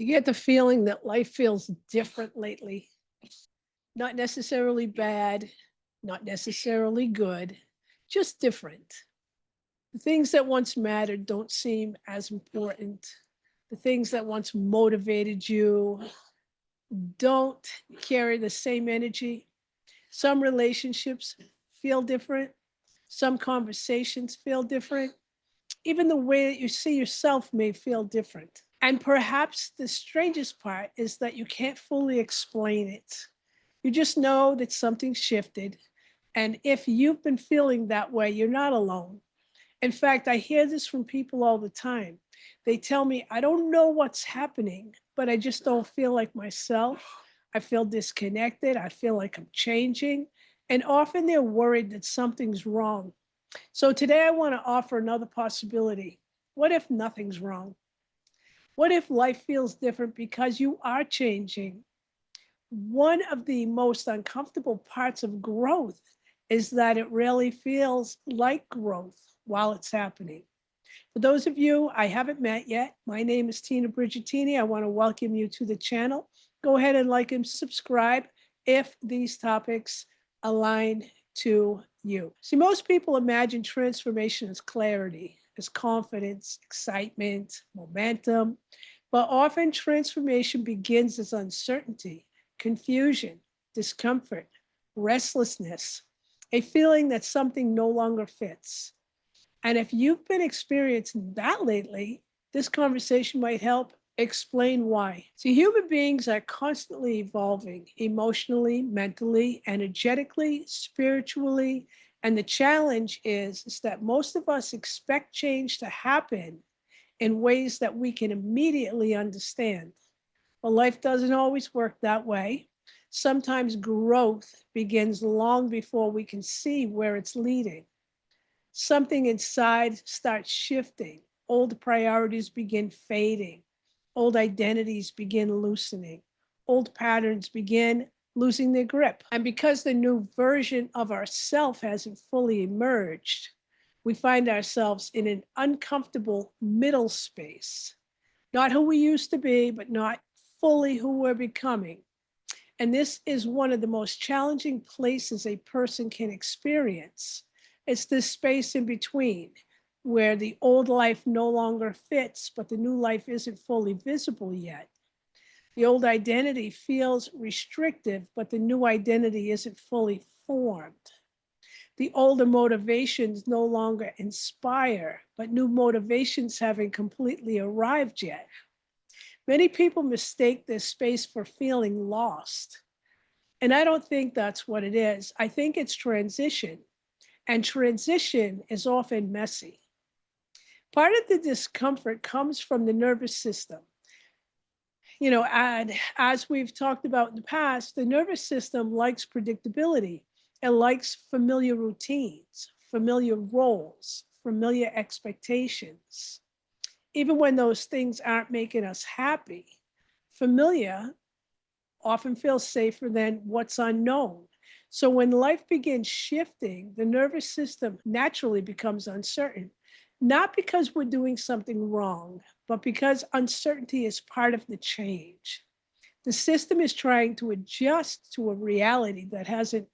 You get the feeling that life feels different lately. Not necessarily bad, not necessarily good, just different. The things that once mattered don't seem as important. The things that once motivated you don't carry the same energy. Some relationships feel different. Some conversations feel different. Even the way that you see yourself may feel different. And perhaps the strangest part is that you can't fully explain it. You just know that something shifted. And if you've been feeling that way, you're not alone. In fact, I hear this from people all the time. They tell me, I don't know what's happening, but I just don't feel like myself. I feel disconnected. I feel like I'm changing. And often they're worried that something's wrong. So today I want to offer another possibility. What if nothing's wrong? What if life feels different because you are changing? One of the most uncomfortable parts of growth is that it really feels like growth while it's happening. For those of you I haven't met yet, my name is Tina Brigitini. I want to welcome you to the channel. Go ahead and like and subscribe if these topics align to you. See, most people imagine transformation as clarity, as confidence, excitement, momentum, but often transformation begins as uncertainty, confusion, discomfort, restlessness, a feeling that something no longer fits. And if you've been experiencing that lately, this conversation might help explain why. See, human beings are constantly evolving emotionally, mentally, energetically, spiritually. And the challenge is that most of us expect change to happen in ways that we can immediately understand. But life doesn't always work that way. Sometimes growth begins long before we can see where it's leading. Something inside starts shifting. Old priorities begin fading. Old identities begin loosening. Old patterns begin losing their grip. And because the new version of ourself hasn't fully emerged, we find ourselves in an uncomfortable middle space. Not who we used to be, but not fully who we're becoming. And this is one of the most challenging places a person can experience. It's this space in between where the old life no longer fits, but the new life isn't fully visible yet. The old identity feels restrictive, but the new identity isn't fully formed. The older motivations no longer inspire, but new motivations haven't completely arrived yet. Many people mistake this space for feeling lost. And I don't think that's what it is. I think it's transition. And transition is often messy. Part of the discomfort comes from the nervous system. And as we've talked about in the past, the nervous system likes predictability. It likes familiar routines, familiar roles, familiar expectations. Even when those things aren't making us happy, familiar often feels safer than what's unknown. So when life begins shifting, the nervous system naturally becomes uncertain, not because we're doing something wrong, but because uncertainty is part of the change. The system is trying to adjust to a reality that hasn't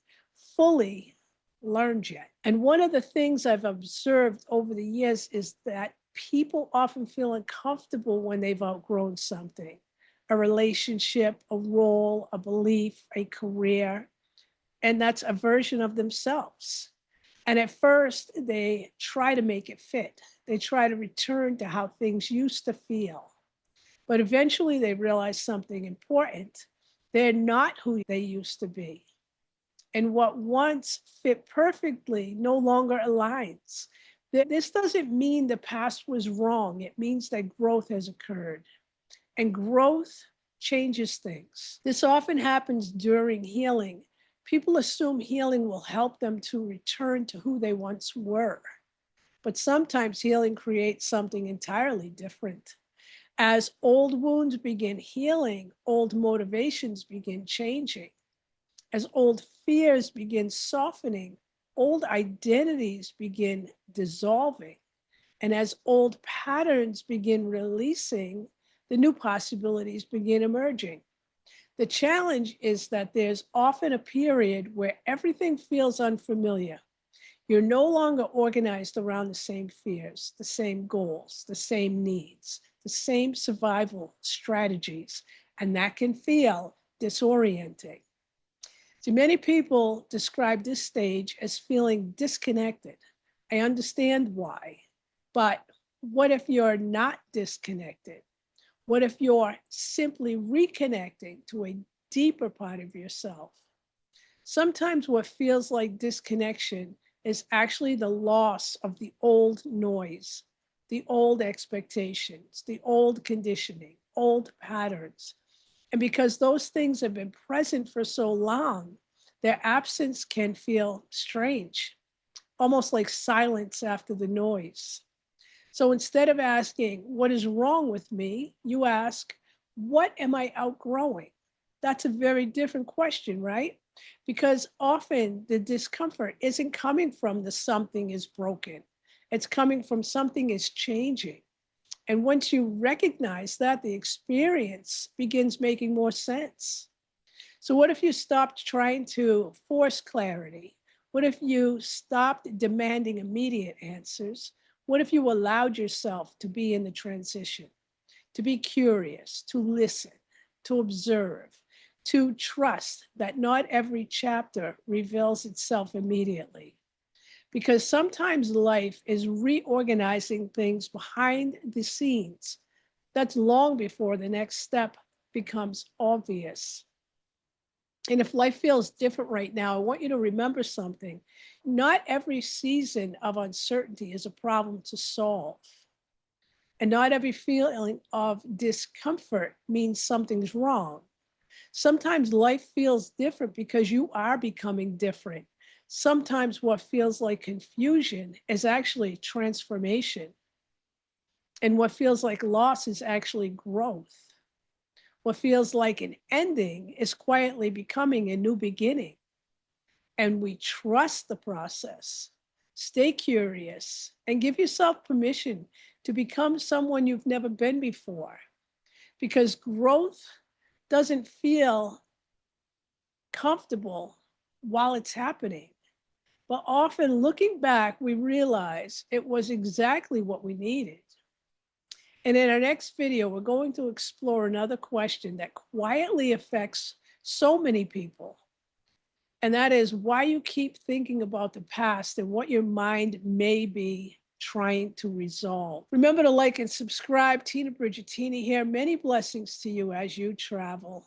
fully learned yet. And one of the things I've observed over the years is that people often feel uncomfortable when they've outgrown something, a relationship, a role, a belief, a career, and that's a version of themselves. And at first, they try to make it fit. They try to return to how things used to feel. But eventually, they realize something important. They're not who they used to be. And what once fit perfectly no longer aligns. This doesn't mean the past was wrong, it means that growth has occurred. And growth changes things. This often happens during healing. People assume healing will help them to return to who they once were. But sometimes healing creates something entirely different. As old wounds begin healing, old motivations begin changing. As old fears begin softening, old identities begin dissolving. And as old patterns begin releasing, the new possibilities begin emerging. The challenge is that there's often a period where everything feels unfamiliar. You're no longer organized around the same fears, the same goals, the same needs, the same survival strategies, and that can feel disorienting. So many people describe this stage as feeling disconnected. I understand why, but what if you're not disconnected? What if you're simply reconnecting to a deeper part of yourself? Sometimes what feels like disconnection is actually the loss of the old noise, the old expectations, the old conditioning, old patterns. And because those things have been present for so long, their absence can feel strange, almost like silence after the noise. So instead of asking, what is wrong with me? You ask, what am I outgrowing? That's a very different question, right? Because often the discomfort isn't coming from the something is broken. It's coming from something is changing. And once you recognize that, the experience begins making more sense. So, what if you stopped trying to force clarity? What if you stopped demanding immediate answers? What if you allowed yourself to be in the transition, to be curious, to listen, to observe, to trust that not every chapter reveals itself immediately? Because sometimes life is reorganizing things behind the scenes. That's long before the next step becomes obvious. And if life feels different right now, I want you to remember something. Not every season of uncertainty is a problem to solve. And not every feeling of discomfort means something's wrong. Sometimes life feels different because you are becoming different. Sometimes what feels like confusion is actually transformation. And what feels like loss is actually growth. What feels like an ending is quietly becoming a new beginning. And we trust the process. Stay curious and give yourself permission to become someone you've never been before, because growth doesn't feel comfortable while it's happening. But often looking back, we realize it was exactly what we needed. And in our next video, we're going to explore another question that quietly affects so many people. And that is why you keep thinking about the past and what your mind may be trying to resolve. Remember to like and subscribe. Tina Bridgettini here. Many blessings to you as you travel.